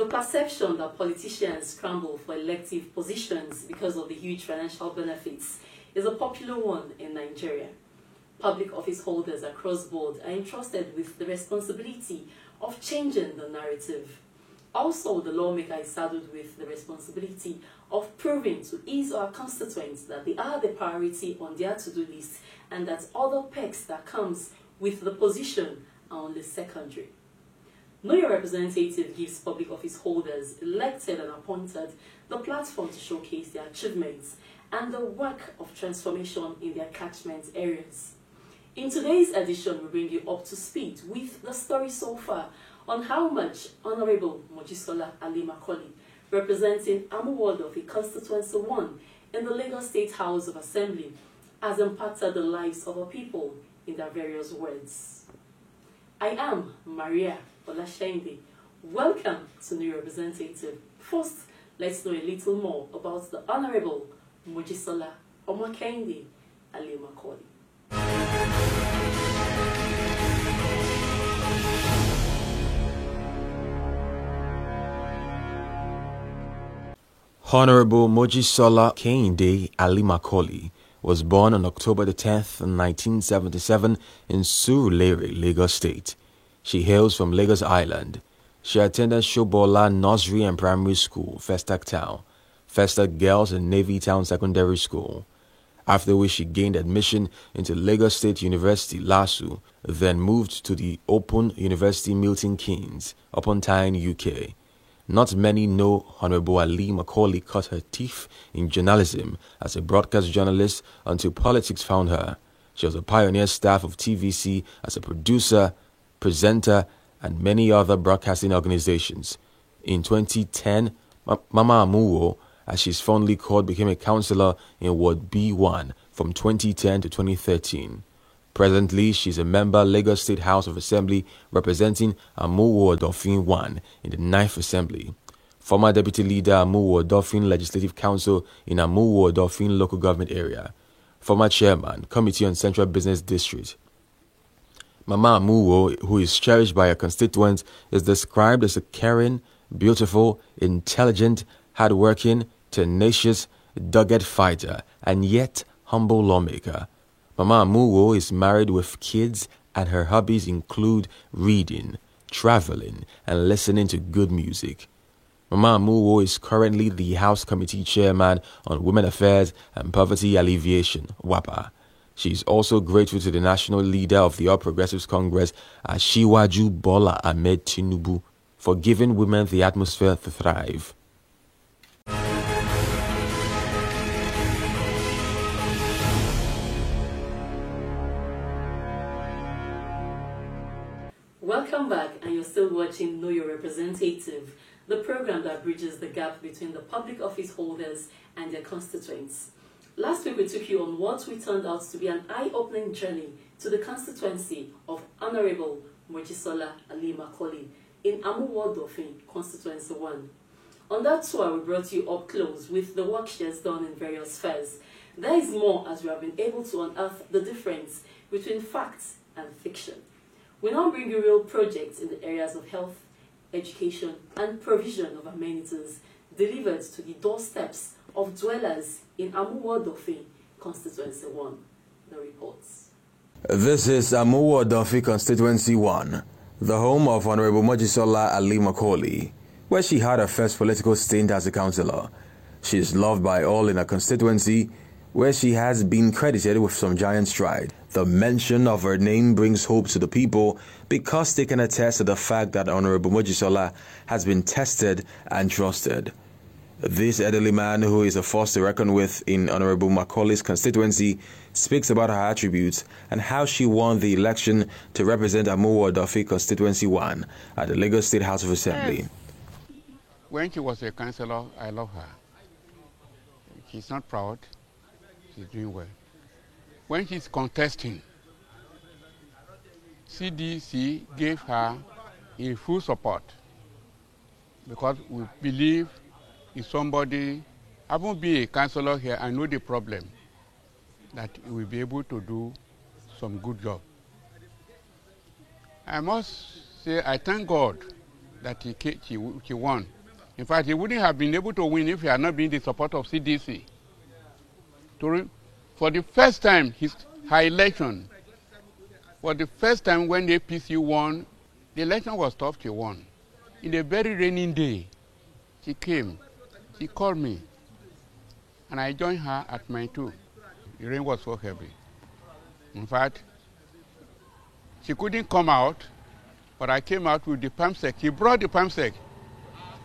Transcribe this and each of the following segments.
The perception that politicians scramble for elective positions because of the huge financial benefits is a popular one in Nigeria. Public office holders across board are entrusted with the responsibility of changing the narrative. Also, the lawmaker is saddled with the responsibility of proving to his or her constituents that they are the priority on their to-do list and that other perks that comes with the position are only secondary. Know Your Representative gives public office holders, elected and appointed, the platform to showcase their achievements and the work of transformation in their catchment areas. In today's edition, we bring you up to speed with the story so far on how much Honorable Mojisola Ali Macaulay, representing Amu-Ward of Constituency 1 in the Lagos State House of Assembly, has impacted the lives of our people in their various wards. I am Maria Olashende. Welcome to New Representative. First, let's know a little more about the Honorable Mojisola Omakende Ali Macaulay. Honorable Mojisola Kehinde Ali Macaulay was born on October the 10th, 1977 in Surulere, Lagos State. She hails from Lagos Island. She attended Shobola Nursery and Primary School, Festac Town, Festac Girls and Navy Town Secondary School, after which she gained admission into Lagos State University, LASU, then moved to the Open University Milton Keynes, Upon Tyne, UK. Not many know Honorable Ali Macaulay cut her teeth in journalism as a broadcast journalist until politics found her. She was a pioneer staff of TVC as a producer, presenter, and many other broadcasting organizations. In 2010, Mama Amuwo, as she's fondly called, became a councillor in Ward B1 from 2010 to 2013. Presently, she's a member Lagos State House of Assembly representing Amuwo Odofin 1 in the 9th Assembly. Former Deputy Leader Amuwo Odofin Legislative Council in Amuwo Odofin Local Government Area. Former Chairman, Committee on Central Business District. Mama Amuwo, who is cherished by her constituents, is described as a caring, beautiful, intelligent, hardworking, tenacious, dogged fighter, and yet humble lawmaker. Mama Amuwo is married with kids, and her hobbies include reading, traveling, and listening to good music. Mama Amuwo is currently the House Committee Chairman on Women Affairs and Poverty Alleviation, WAPA. She is also grateful to the national leader of the All Progressives Congress, Asiwaju Bola Ahmed Tinubu, for giving women the atmosphere to thrive. Welcome back, and you're still watching Know Your Representative, the program that bridges the gap between the public office holders and their constituents. Last week we took you on what we turned out to be an eye-opening journey to the constituency of Honorable Mojisola Ali Macaulay in Amu-Ward Odofin, Constituency 1. On that tour, we brought you up close with the work she has done in various spheres. There is more, as we have been able to unearth the difference between facts and fiction. We now bring you real projects in the areas of health, education, and provision of amenities delivered to the doorsteps of dwellers in Amu-Ward Odofin, Constituency 1. The reports. This is Amu-Ward Odofin, Constituency 1, the home of Honorable Mojisola Ali Macaulay, where she had her first political stint as a councillor. She is loved by all in her constituency, where she has been credited with some giant stride. The mention of her name brings hope to the people because they can attest to the fact that Honorable Mojisola has been tested and trusted. This elderly man, who is a force to reckon with in Honorable Macaulay's constituency, speaks about her attributes and how she won the election to represent Amu-Ward Odofin Constituency 1 at the Lagos State House of Assembly. When she was a councillor, I love her. She's not proud. She's doing well. When she's contesting, CDC gave her a full support because we believe if somebody, I won't be a councillor here, I know the problem, that he will be able to do some good job. I must say I thank God that she won. In fact, he wouldn't have been able to win if he had not been the support of CDC. For the first time, her election, for the first time when the APC won, the election was tough, she won. In a very rainy day, she came, she called me, and I joined her at Mile 2. The rain was so heavy. In fact, she couldn't come out, but I came out with the pump set. She brought the pump set.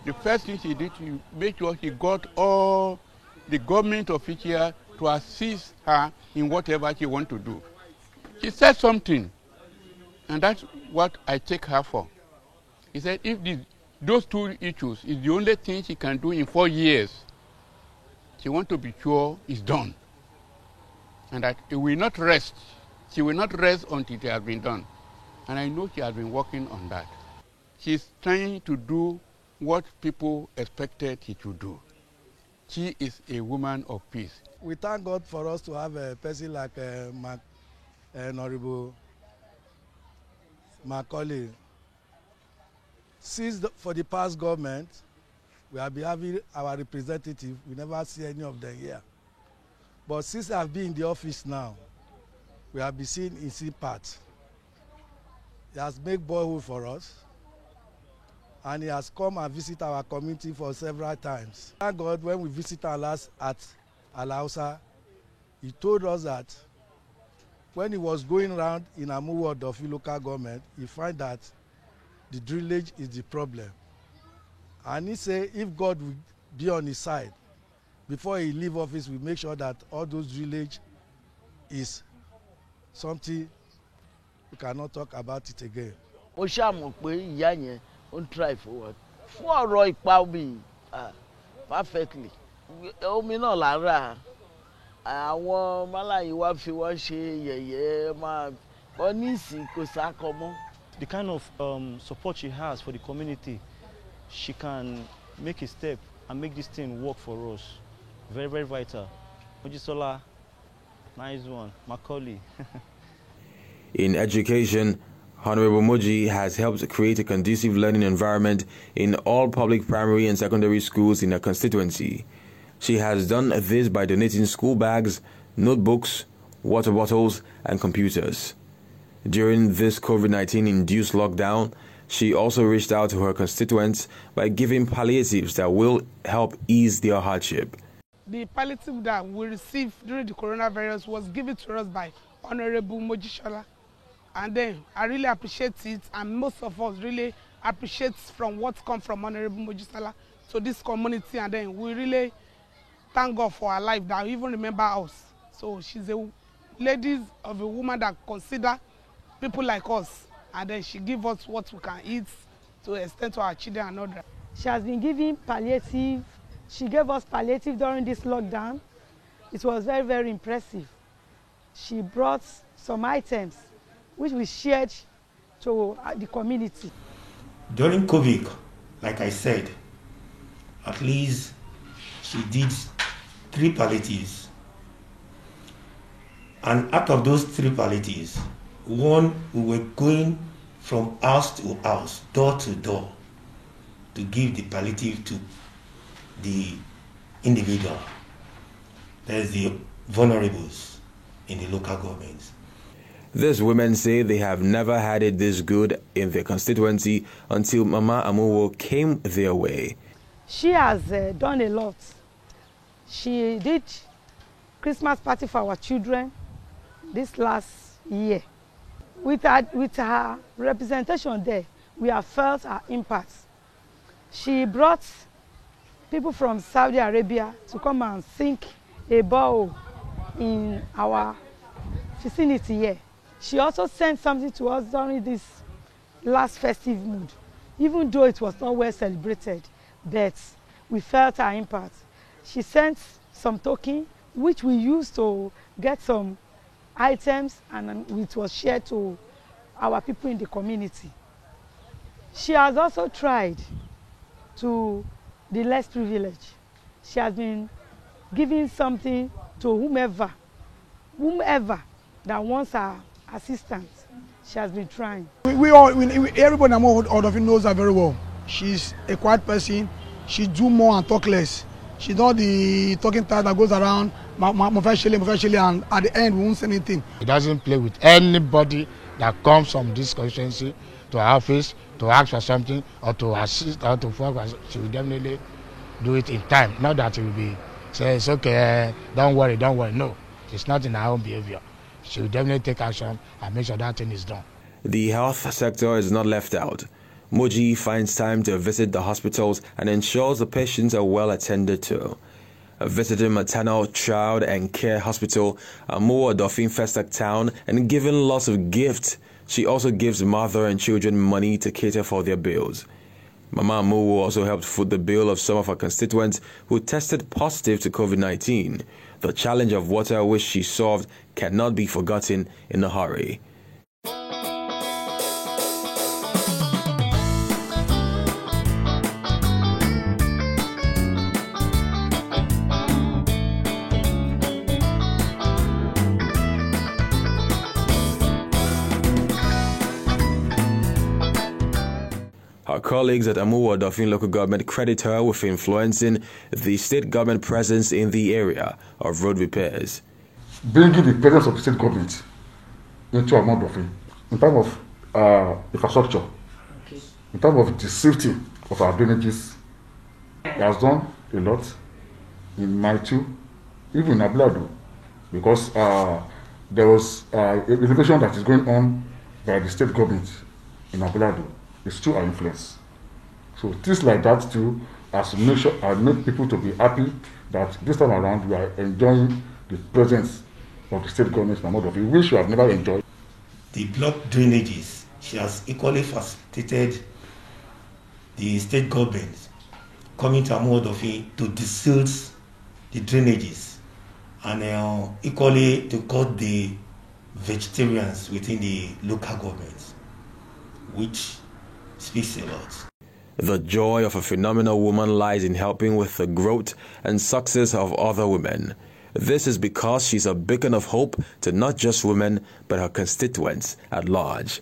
The first thing she did, she made sure she got all the government officials to assist her in whatever she wants to do. She said something, and that's what I take her for. He said if those two issues is the only thing she can do in 4 years, she wants to be sure it's done. And that it will not rest. She will not rest until it has been done. And I know she has been working on that. She's trying to do what people expected she to do. She is a woman of peace. We thank God for us to have a person like Honorable Macaulay. Since for the past government, we have been having our representative. We never see any of them here. But since I've been in the office now, we have been seeing his impact. He has made boyhood for us, and he has come and visit our community for several times. Thank God, when we visited last at Alausa, he told us that when he was going around in Amuwo Odofi local government, he found that the drillage is the problem. And he said if God will be on his side, before he leave office, we make sure that all those drillage is something we cannot talk about it again. Mo ṣàmọ̀ pé ìyá yẹn ó ń try forward fún ọ̀rọ̀ ìpa omi perfectly. Omi náà lára àwọn málàyé wá fi wọ́n ṣe yẹ̀yẹ́ máa bọ́ ní ìsìn kò sákọ mọ́. The kind of support she has for the community, she can make a step and make this thing work for us. Very, very vital. Mojisola, nice one. Macaulay. In education, Honorable Moji has helped create a conducive learning environment in all public primary and secondary schools in her constituency. She has done this by donating school bags, notebooks, water bottles, and computers. During this COVID-19 induced lockdown, she also reached out to her constituents by giving palliatives that will help ease their hardship. The palliative that we received during the coronavirus was given to us by Honorable Mojisola. And then I really appreciate it, and most of us really appreciate from what comes from Honorable Mojisola to this community. And then we really thank God for her life that even remember us. So she's a lady of a woman that consider people like us, and then she give us what we can eat to extend to our children and others. She has been giving palliative. She gave us palliative during this lockdown. It was very, very impressive. She brought some items which we shared to the community. During COVID, like I said, at least she did 3 palliatives. And out of those 3 palliatives, one, we were going from house to house, door to door, to give the palliative to the individual. There's the vulnerables in the local governments. These women say they have never had it this good in their constituency until Mama Amuwo came their way. She has done a lot. She did Christmas party for our children this last year. With her representation there, we have felt her impact. She brought people from Saudi Arabia to come and sink a bowl in our vicinity here. She also sent something to us during this last festive mood. Even though it was not well celebrated, but we felt her impact. She sent some token, which we used to get some items, and it was shared to our people in the community. She has also tried to the less privileged. She has been giving something to whomever that wants her assistance. She has been trying. Everybody knows her very well. she's a quiet person. She do more and talk less. She's not the talking type that goes around, and at the end we won't say anything. He doesn't play with anybody that comes from this constituency to our office to ask for something or to assist or to work. She will definitely do it in time. Not that he will be say it's okay, don't worry. No, it's not in her own behavior. She will definitely take action and make sure that thing is done. The health sector is not left out. Moji finds time to visit the hospitals and ensures the patients are well attended to. Visiting maternal, child and care hospital, Amuwo Odofin Festac Town, and giving lots of gifts. She also gives mother and children money to cater for their bills. Mama Amuwo also helped foot the bill of some of her constituents who tested positive to COVID-19. The challenge of water which she solved cannot be forgotten in a hurry. Her colleagues at Amuwo Odofin local government credit her with influencing the state government presence in the area of road repairs. Bringing the presence of the state government into Amuwo Odofin in terms of infrastructure, in terms of the safety of our drainages, he has done a lot in Maitu, even in Ablado, because there was innovation that is going on by the state government in Ablado. It's through our influence. So things like that too has made people to be happy that this time around we are enjoying the presence of the state government in Amuwo Odofin, which we have never enjoyed. The blocked drainages, she has equally facilitated the state government coming to Amuwo Odofin to desilt the drainages and equally to cut the vegetarians within the local government, which speaks a lot. The joy of a phenomenal woman lies in helping with the growth and success of other women. This is because she's a beacon of hope to not just women, but her constituents at large.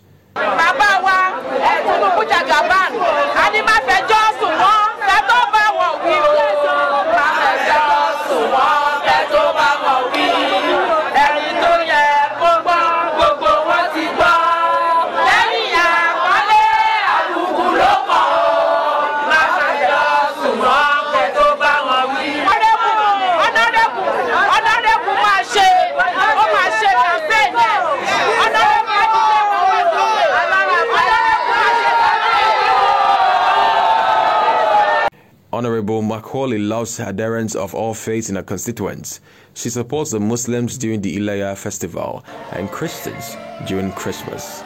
Honorable Macaulay loves adherents of all faiths in her constituents. She supports the Muslims during the Ilaya festival and Christians during Christmas.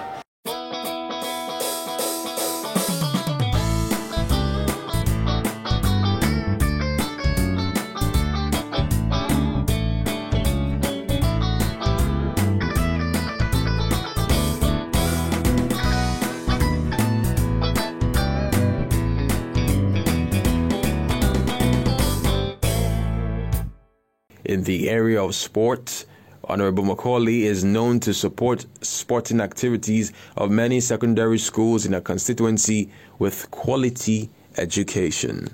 In the area of sport, Honorable Macaulay is known to support sporting activities of many secondary schools in her constituency with quality education.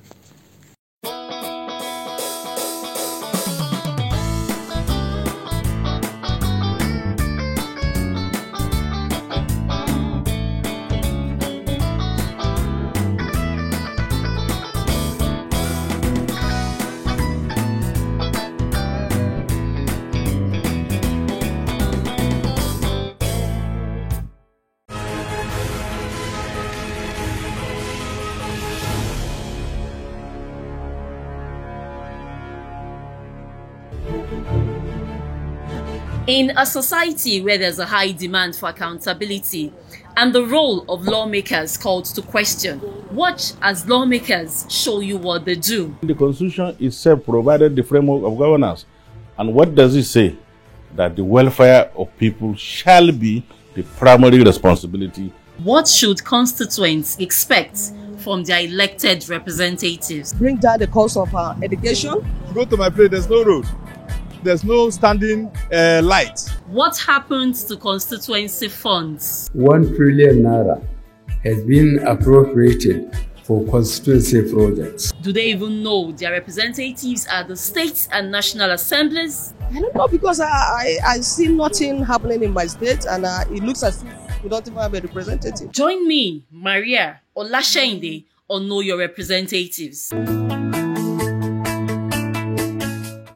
In a society where there's a high demand for accountability and the role of lawmakers called to question, watch as lawmakers show you what they do. The Constitution itself provided the framework of governance. And what does it say? That the welfare of people shall be the primary responsibility. What should constituents expect from their elected representatives? Bring down the cost of education. Go to my place, there's no road. There's no standing light. What happens to constituency funds? 1 trillion naira has been appropriated for constituency projects. Do they even know their representatives at the state and national assemblies? I don't know, because I see nothing happening in my state, and it looks as if we don't even have a representative. Join me, Maria Olasheinde, on Know Your Representatives.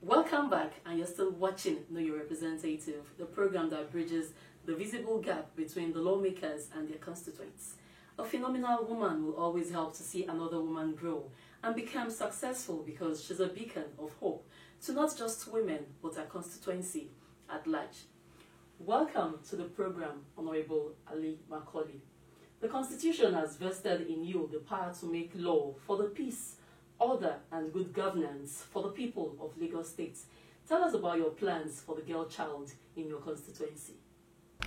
Welcome back, and you're still watching Know Your Representative, the program that bridges the visible gap between the lawmakers and their constituents. A phenomenal woman will always help to see another woman grow and become successful, because she's a beacon of hope to not just women but our constituency at large. Welcome to the program, Honorable Ali Macaulay. The Constitution has vested in you the power to make law for the peace, order and good governance for the people of Lagos State. Tell us about your plans for the girl child in your constituency.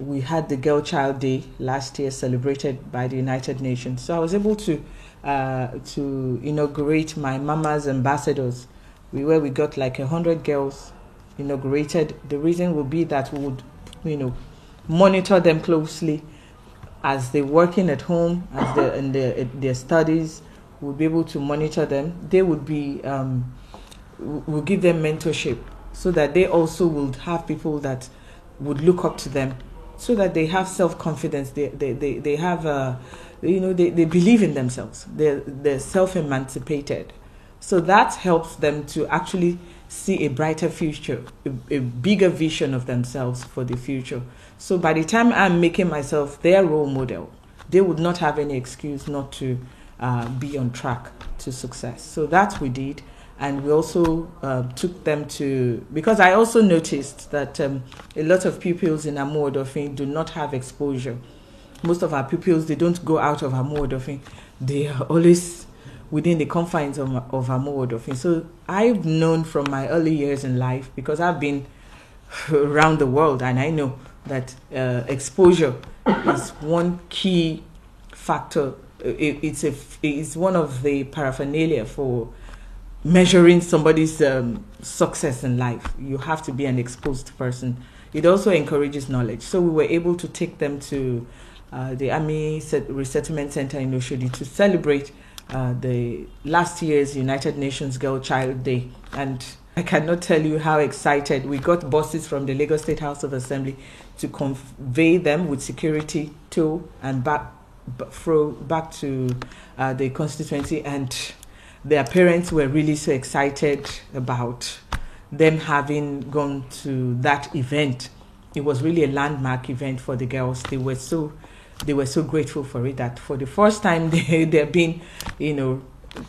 We had the Girl Child Day last year, celebrated by the United Nations. So I was able to inaugurate my Mama's Ambassadors, where we got like 100 girls inaugurated. The reason would be that we would, monitor them closely as they're working at home, as they're in their studies. We'll be able to monitor them. They would be, we'll give them mentorship so that they also would have people that would look up to them, so that they have self-confidence. They have, they believe in themselves. They're self-emancipated. So that helps them to actually see a brighter future, a bigger vision of themselves for the future. So by the time I'm making myself their role model, they would not have any excuse not to be on track to success. So that we did. And we also took them to, because I also noticed that a lot of pupils in Amu Odofin do not have exposure. Most of our pupils, they don't go out of Amu Odofin. They are always within the confines of Amu Odofin. So I've known from my early years in life, because I've been around the world, and I know that exposure is one key factor. It's one of the paraphernalia for measuring somebody's success in life. You have to be an exposed person. It also encourages knowledge. So we were able to take them to the Army Resettlement Center in Oshodi to celebrate the last year's United Nations Girl Child Day. And I cannot tell you how excited. We got buses from the Lagos State House of Assembly to convey them with security to and back to the constituency, and their parents were really so excited about them having gone to that event. It was really a landmark event for the girls. They were so grateful for it that for the first time they're being,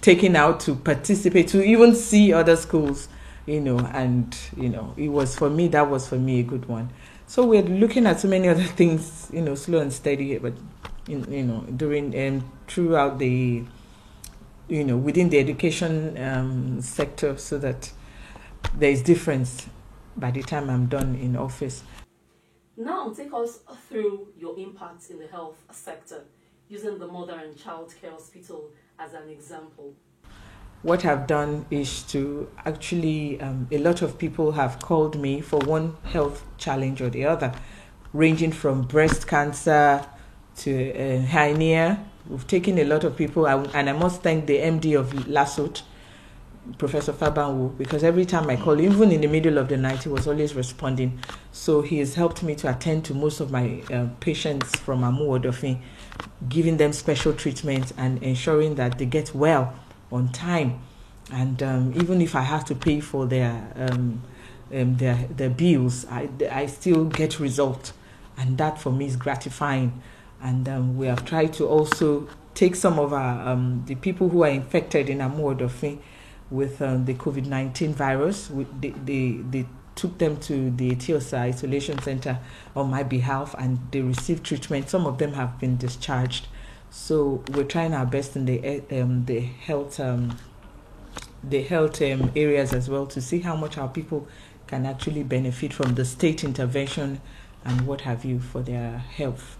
taken out to participate, to even see other schools, and it was for me, that was for me a good one. So we're looking at so many other things, slow and steady, but during throughout the within the education sector, so that there is difference by the time I'm done in office. Now take us through your impact in the health sector, using the Mother and Child Care Hospital as an example. What I've done is to actually, a lot of people have called me for one health challenge or the other, ranging from breast cancer to hernia. We've taken a lot of people, and I must thank the MD of LASUT, Professor Fabanwu, because every time I call, even in the middle of the night, he was always responding. So he has helped me to attend to most of my patients from Amu Odofin, giving them special treatment and ensuring that they get well on time. And even if I have to pay for their bills, I still get results, and that for me is gratifying. And we have tried to also take some of our the people who are infected in Amu Odofin with the COVID-19 virus. They took them to the Etiosa Isolation Center on my behalf, and they received treatment. Some of them have been discharged. So we're trying our best in the health areas as well, to see how much our people can actually benefit from the state intervention and what have you for their health.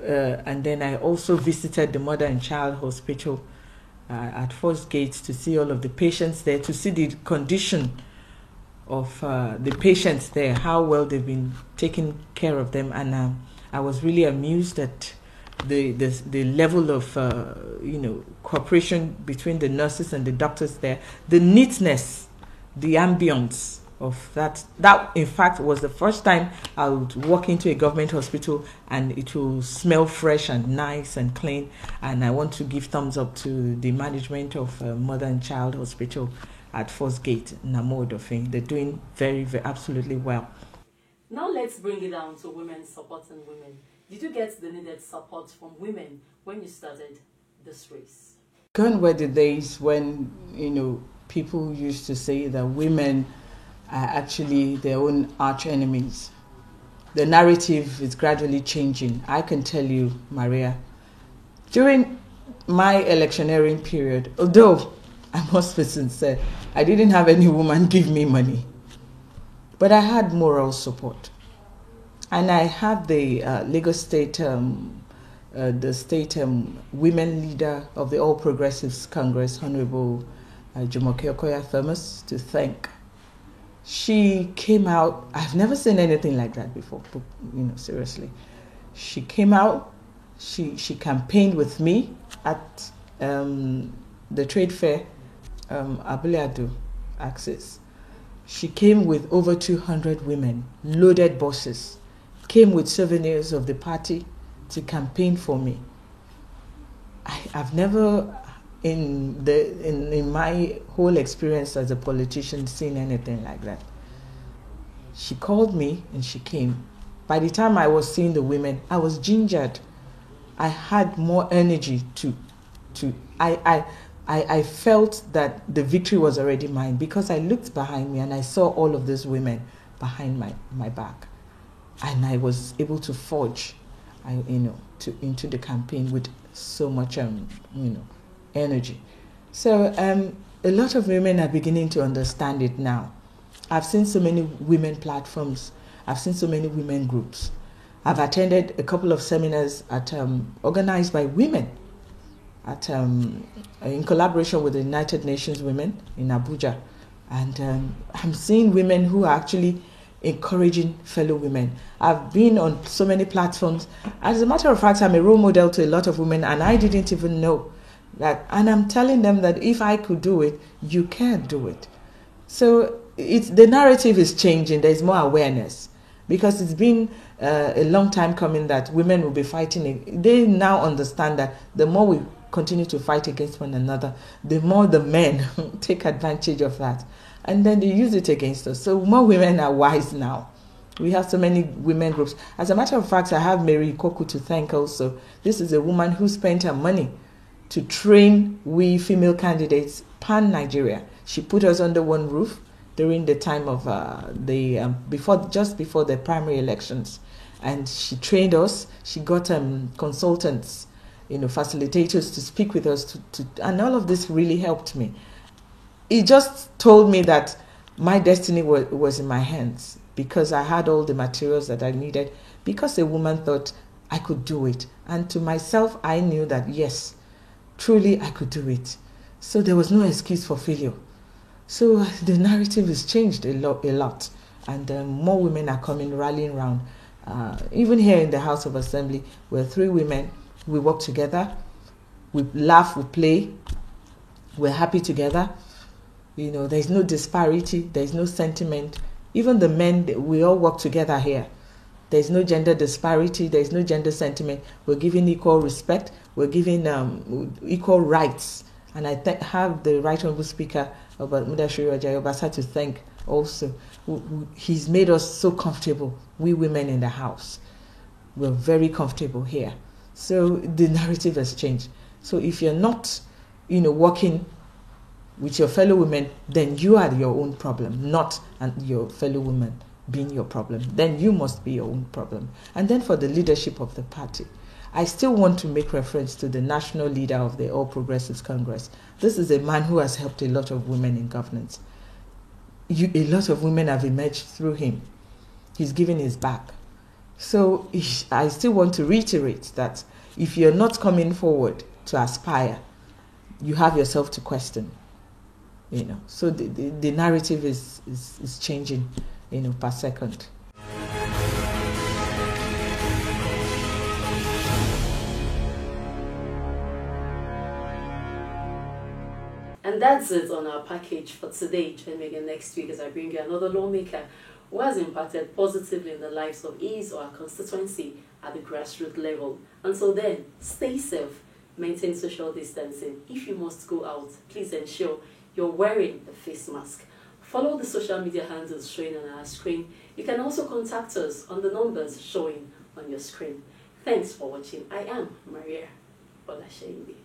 And then I also visited the Mother and Child Hospital at First Gate to see all of the patients there, to see the condition of the patients there, how well they've been taking care of them. And I was really amused at the level of cooperation between the nurses and the doctors there, the neatness, the ambience of that in fact was the first time I would walk into a government hospital and it will smell fresh and nice and clean. And I want to give thumbs up to the management of Mother and Child Hospital at First Gate, Namo Odofin. They're doing very, very absolutely well. Now let's bring it down to women supporting women. Did you get the needed support from women when you started this race? Gone were the days when, people used to say that women are actually their own arch enemies. The narrative is gradually changing. I can tell you, Maria, during my electioneering period, although I must be sincere, I didn't have any woman give me money, but I had moral support. And I had the Lagos State, women leader of the All Progressives Congress, Honorable Jumoke Okoya Thomas, to thank. She came out, I've never seen anything like that before, seriously. She came out, she campaigned with me at the trade fair, Abuleadu Access. She came with over 200 women, loaded buses, came with souvenirs of the party to campaign for me. I've never, in my whole experience as a politician, seen anything like that. She called me and she came. By the time I was seeing the women, I was gingered. I had more energy I felt that the victory was already mine because I looked behind me and I saw all of these women behind my back. And I was able to forge, into the campaign with so much, energy. So a lot of women are beginning to understand it now. I've seen so many women platforms. I've seen so many women groups. I've attended a couple of seminars organized by women in collaboration with the United Nations Women in Abuja. And I'm seeing women who are actually encouraging fellow women. I've been on so many platforms. As a matter of fact, I'm a role model to a lot of women, and I didn't even know that. And I'm telling them that if I could do it, you can do it. So the narrative is changing. There's more awareness because it's been a long time coming that women will be fighting. They now understand that the more we continue to fight against one another, the more the men take advantage of that. And then they use it against us. So more women are wise now. We have so many women groups. As a matter of fact, I have Mary Ikoku to thank also. This is a woman who spent her money to train we female candidates pan-Nigeria. She put us under one roof during the time of just before the primary elections. And she trained us. She got consultants, facilitators to speak with us, and all of this really helped me. It just told me that my destiny was in my hands because I had all the materials that I needed, because a woman thought I could do it. And to myself, I knew that, yes, truly I could do it. So there was no excuse for failure. So the narrative has changed a lot. And more women are coming, rallying around. Even here in the House of Assembly, we're 3 women. We work together. We laugh, we play. We're happy together. There's no disparity. There's no sentiment. Even the men, we all work together here. There's no gender disparity. There's no gender sentiment. We're giving equal respect. We're giving equal rights. And I have the Right Honourable Speaker of Mudashiru Ajayi Obasa to thank also. He's made us so comfortable, we women in the House. We're very comfortable here. So the narrative has changed. So if you're not, working with your fellow women, then you are your own problem, not your fellow women being your problem. Then you must be your own problem. And then for the leadership of the party, I still want to make reference to the national leader of the All Progressives Congress. This is a man who has helped a lot of women in governance. A lot of women have emerged through him. He's given his back. So I still want to reiterate that if you're not coming forward to aspire, you have yourself to question. So the narrative is changing, per second. And that's it on our package for today. Join me again next week as I bring you another lawmaker who has impacted positively in the lives of his or our constituency at the grassroots level. Until then, stay safe, maintain social distancing. If you must go out, please ensure you're wearing a face mask. Follow the social media handles showing on our screen. You can also contact us on the numbers showing on your screen. Thanks for watching. I am Maria Olasheimbi.